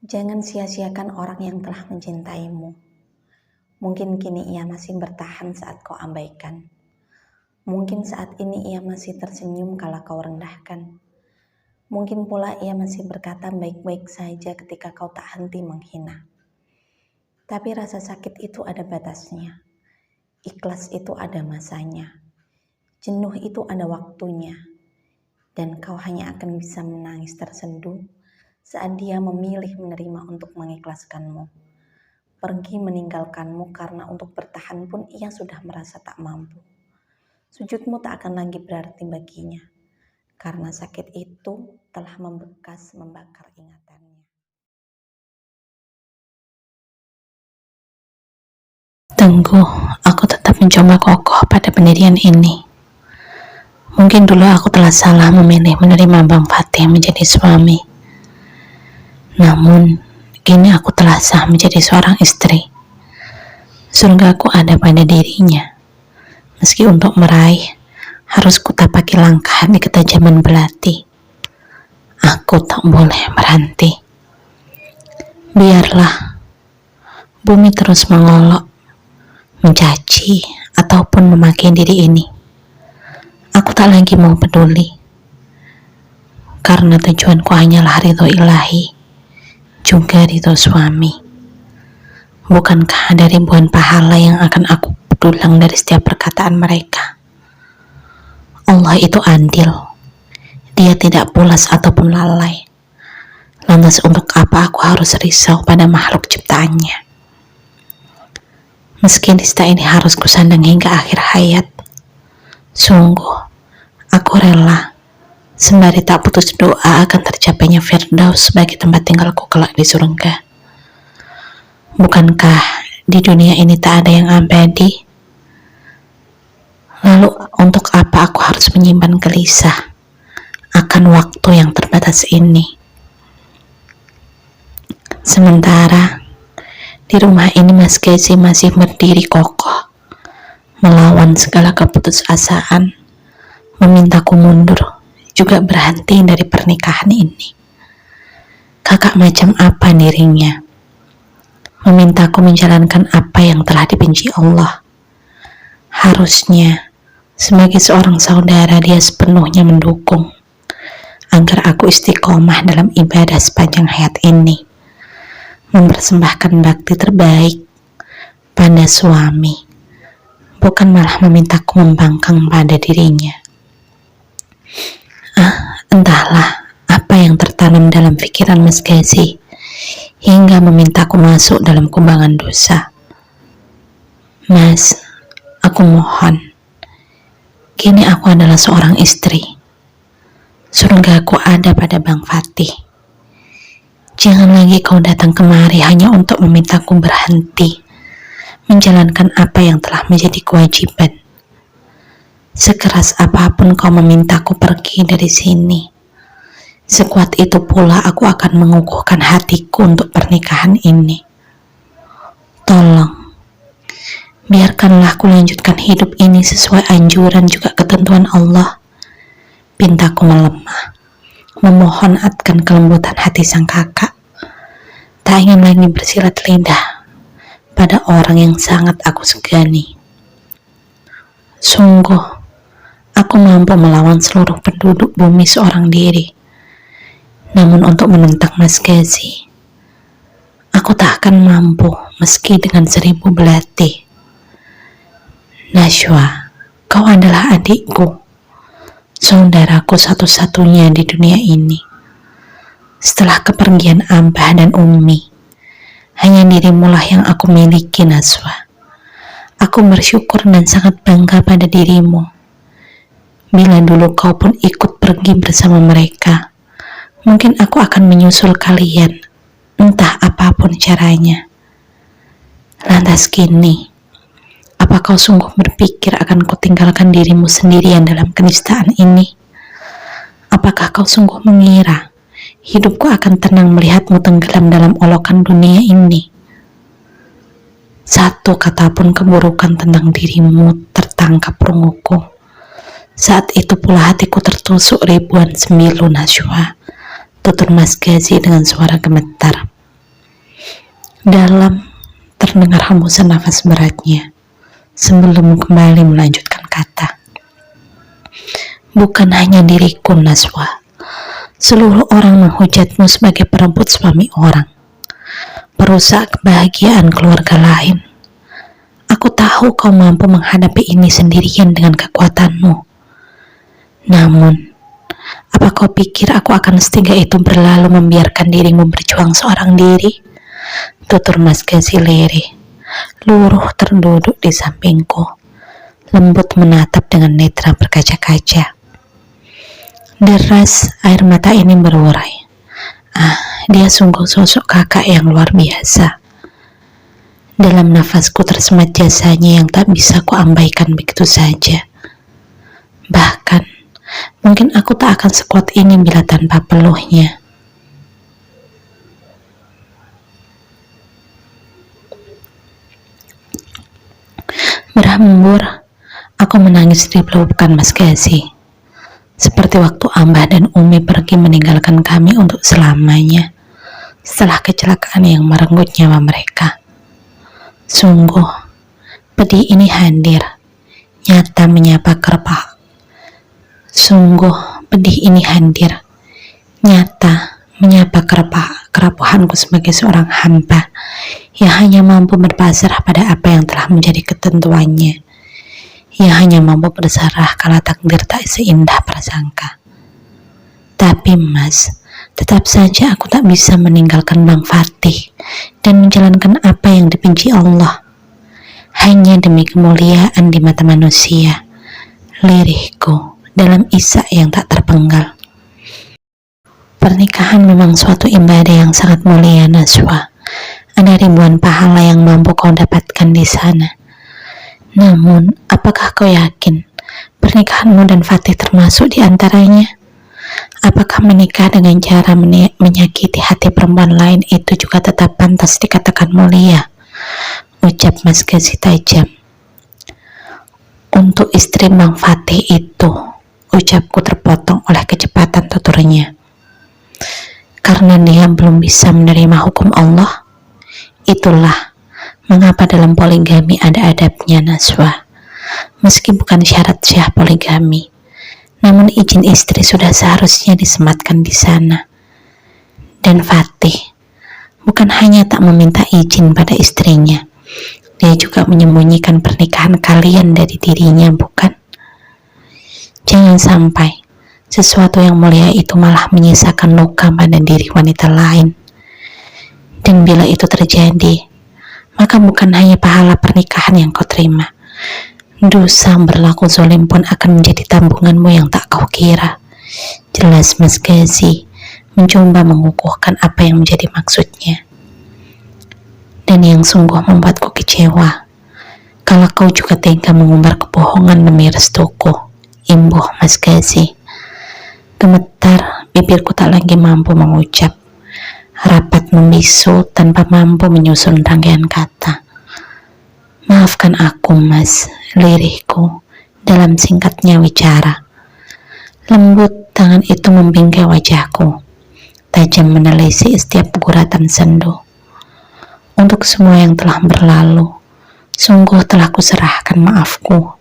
Jangan sia-siakan orang yang telah mencintaimu. Mungkin kini ia masih bertahan saat kau abaikan. Mungkin saat ini ia masih tersenyum kala kau rendahkan. Mungkin pula ia masih berkata baik-baik saja ketika kau tak henti menghina. Tapi rasa sakit itu ada batasnya. Ikhlas itu ada masanya. Jenuh itu ada waktunya. Dan kau hanya akan bisa menangis tersenduh saat dia memilih menerima untuk mengikhlaskanmu. Pergi meninggalkanmu karena untuk bertahan pun ia sudah merasa tak mampu. Sujudmu tak akan lagi berarti baginya, karena sakit itu telah membekas membakar ingatannya. Tunggu, aku tetap mencoba kokoh pada pendirian ini. Mungkin dulu aku telah salah memilih menerima Bang Fatih menjadi suami. Namun, kini aku telah sah menjadi seorang istri. Surgaku ada pada dirinya. Meski untuk meraih, harus kutapaki langkah di ketajaman belati. Aku tak boleh berhenti. Biarlah bumi terus mengolok, mencaci, ataupun memaki diri ini. Aku tak lagi mau peduli, karena tujuanku hanyalah ridho ilahi, juga ridho suami. Bukankah ada ribuan pahala yang akan aku dulang dari setiap perkataan mereka? Allah itu adil. Dia tidak pulas ataupun lalai. Lantas untuk apa aku harus risau pada makhluk ciptaannya? Meski nista ini harus kusandang hingga akhir hayat, sungguh aku rela sembari tak putus doa akan tercapainya Firdaus sebagai tempat tinggalku kelak di surga. Bukankah di dunia ini tak ada yang abadi? Lalu untuk apa aku harus menyimpan gelisah akan waktu yang terbatas ini? Sementara di rumah ini Mas Gezi masih berdiri kokoh, melawan segala keputusasaan, memintaku mundur, juga berhenti dari pernikahan ini. Kakak macam apa dirinya? Memintaku menjalankan apa yang telah dibenci Allah. Harusnya, sebagai seorang saudara dia sepenuhnya mendukung, agar aku istiqomah dalam ibadah sepanjang hayat ini. Mempersembahkan bakti terbaik pada suami, bukan malah memintaku membangkang pada dirinya. Entahlah apa yang tertanam dalam pikiran Mas Gezi hingga memintaku masuk dalam kubangan dosa. Mas, aku mohon, kini aku adalah seorang istri. Surgaku ada pada Bang Fatih. Jangan lagi kau datang kemari hanya untuk memintaku berhenti menjalankan apa yang telah menjadi kewajiban. Sekeras apapun kau memintaku pergi dari sini, sekuat itu pula aku akan mengukuhkan hatiku untuk pernikahan ini. Tolong, biarkanlah ku lanjutkan hidup ini sesuai anjuran juga ketentuan Allah. Pintaku melemah, memohonkan kelembutan hati sang kakak. Tak ingin lagi bersilat lidah pada orang yang sangat aku segani. Sungguh, aku mampu melawan seluruh penduduk bumi seorang diri. Namun untuk menentang Mas Gezi, aku tak akan mampu meski dengan 1000 belati. Najwa, kau adalah adikku, saudaraku satu-satunya di dunia ini. Setelah kepergian Abah dan Umi, hanya dirimulah yang aku miliki, Najwa. Aku bersyukur dan sangat bangga pada dirimu. Bila dulu kau pun ikut pergi bersama mereka, mungkin aku akan menyusul kalian, entah apapun caranya. Lantas kini, apa kau sungguh berpikir akan kutinggalkan dirimu sendirian dalam kenistaan ini? Apakah kau sungguh mengira hidupku akan tenang melihatmu tenggelam dalam olokan dunia ini? Satu kata pun keburukan tentang dirimu tertangkap runguku. Saat itu pula hatiku tertusuk ribuan sembilu, Najwa, tutur Mas Gezi dengan suara gemetar. Dalam terdengar hembusan nafas beratnya sebelum kembali melanjutkan kata. Bukan hanya diriku, Naswa. Seluruh orang menghujatmu sebagai perebut suami orang, perusak kebahagiaan keluarga lain. Aku tahu kau mampu menghadapi ini sendirian dengan kekuatanmu. Namun, apa kau pikir aku akan setega itu berlalu membiarkan dirimu berjuang seorang diri? Tutur Mas Gazi lirih. Luruh terduduk di sampingku, lembut menatap dengan netra berkaca-kaca. Deras air mata ini berurai. Dia sungguh sosok kakak yang luar biasa. Dalam nafasku tersemat jasanya yang tak bisa kuabaikan begitu saja. Bahkan, mungkin aku tak akan sekuat ini bila tanpa peluhnya. Berhembur, aku menangis di pelukan Mas Gazi. Seperti waktu Ambah dan Umi pergi meninggalkan kami untuk selamanya setelah kecelakaan yang merenggut nyawa mereka. Sungguh, pedih ini hadir, nyata menyapa kerepak. Sungguh, pedih ini hadir, nyata menyapa kerapuhanku sebagai seorang hamba yang hanya mampu berpasrah pada apa yang telah menjadi ketentuannya, yang hanya mampu berserah kala takdir tak seindah prasangka. Tapi Mas, tetap saja aku tak bisa meninggalkan Bang Fatih dan menjalankan apa yang dibenci Allah hanya demi kemuliaan di mata manusia. Lirihku dalam isak yang tak terpenggal. Pernikahan memang suatu ibadah yang sangat mulia, Naswa. Ada ribuan pahala yang mampu kau dapatkan di sana. Namun, apakah kau yakin pernikahanmu dan Fatih termasuk di antaranya? Apakah menikah dengan cara menyakiti hati perempuan lain itu juga tetap pantas dikatakan mulia? Ucap Mas Gazi tajam. Untuk istri Bang Fatih itu, ucapku terpotong oleh kecepatan tuturnya. Karena dia belum bisa menerima hukum Allah. Itulah mengapa dalam poligami ada adabnya, Naswa. Meski bukan syarat syah poligami, namun izin istri sudah seharusnya disematkan di sana. Dan Fatih bukan hanya tak meminta izin pada istrinya, dia juga menyembunyikan pernikahan kalian dari dirinya, bukan? Jangan sampai sesuatu yang mulia itu malah menyisakan luka pada diri wanita lain. Dan bila itu terjadi, maka bukan hanya pahala pernikahan yang kau terima, dosa berlaku zalim pun akan menjadi tanggunganmu yang tak kau kira. Jelas Mas Gazi mencoba mengukuhkan apa yang menjadi maksudnya. Dan yang sungguh membuatku kecewa, kalau kau juga tega mengumbar kebohongan demi restuku, imbuh Mas Gazi. Gemetar, bibirku tak lagi mampu mengucap. Rapat membisu tanpa mampu menyusun rangkaian kata. Maafkan aku, Mas, lirihku dalam singkatnya wicara. Lembut tangan itu membingkai wajahku, tajam menelisik setiap guratan sendu. Untuk semua yang telah berlalu, sungguh telah kuserahkan maafku,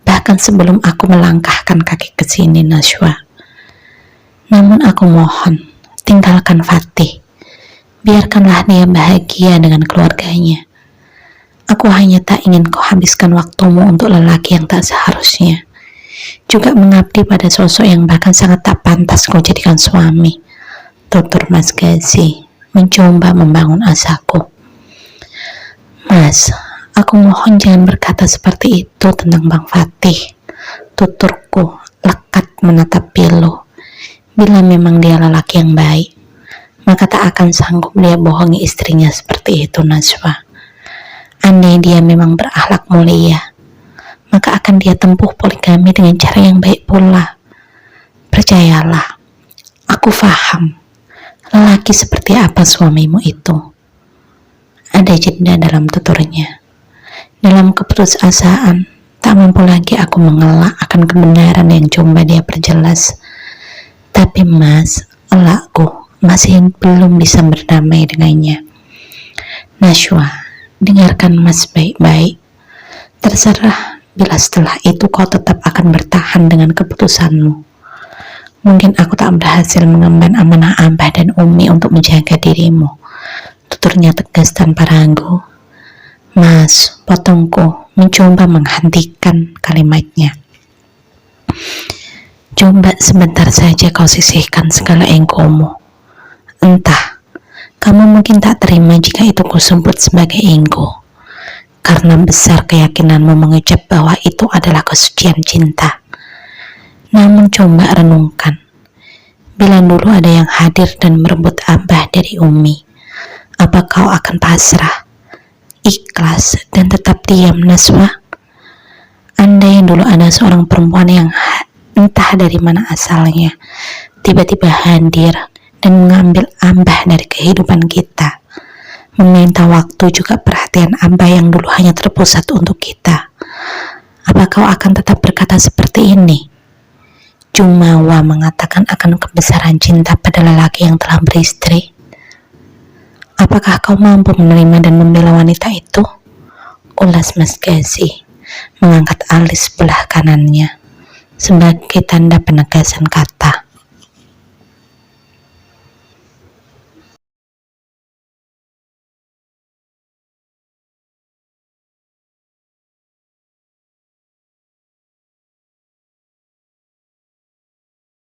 bahkan sebelum aku melangkahkan kaki ke sini, Naswa. Namun aku mohon, tinggalkan Fatih. Biarkanlah dia bahagia dengan keluarganya. Aku hanya tak ingin kau habiskan waktumu untuk lelaki yang tak seharusnya. Juga mengabdi pada sosok yang bahkan sangat tak pantas kau jadikan suami. Tutur Mas Gazi mencoba membangun asaku. Mas, aku mohon jangan berkata seperti itu tentang Bang Fatih. Tuturku lekat menatap pilu. Bila memang dia lelaki yang baik, maka tak akan sanggup dia bohongi istrinya seperti itu, Naswa. Andai dia memang berakhlak mulia, maka akan dia tempuh poligami dengan cara yang baik pula. Percayalah, aku faham lelaki seperti apa suamimu itu. Ada jeda dalam tuturnya. Dalam keputusasaan, tak mampu lagi aku mengelak akan kebenaran yang coba dia perjelas. Tapi Mas, elakku masih belum bisa berdamai dengannya. Najwa, dengarkan Mas baik-baik. Terserah bila setelah itu kau tetap akan bertahan dengan keputusanmu. Mungkin aku tak berhasil mengemban amanah Abah dan Umi untuk menjaga dirimu, tuturnya tegas tanpa ragu. Mas, potongku mencoba menghentikan kalimatnya. Coba sebentar saja kau sisihkan segala ego-mu. Entah, kamu mungkin tak terima jika itu kusebut sebagai ego, karena besar keyakinanmu mengucap bahwa itu adalah kesucian cinta. Namun coba renungkan, bila dulu ada yang hadir dan merebut Abah dari Umi, apa kau akan pasrah, ikhlas, dan tetap diam, Najwa? Andai dulu ada seorang perempuan yang entah dari mana asalnya, tiba-tiba hadir dan mengambil Abah dari kehidupan kita, meminta waktu juga perhatian Abah yang dulu hanya terpusat untuk kita, apa kau akan tetap berkata seperti ini? Jumawa mengatakan akan kebesaran cinta pada lelaki yang telah beristri. Apakah kau mampu menerima dan membela wanita itu? Ulas Mas Gazi, mengangkat alis sebelah kanannya sebagai tanda penegasan kata.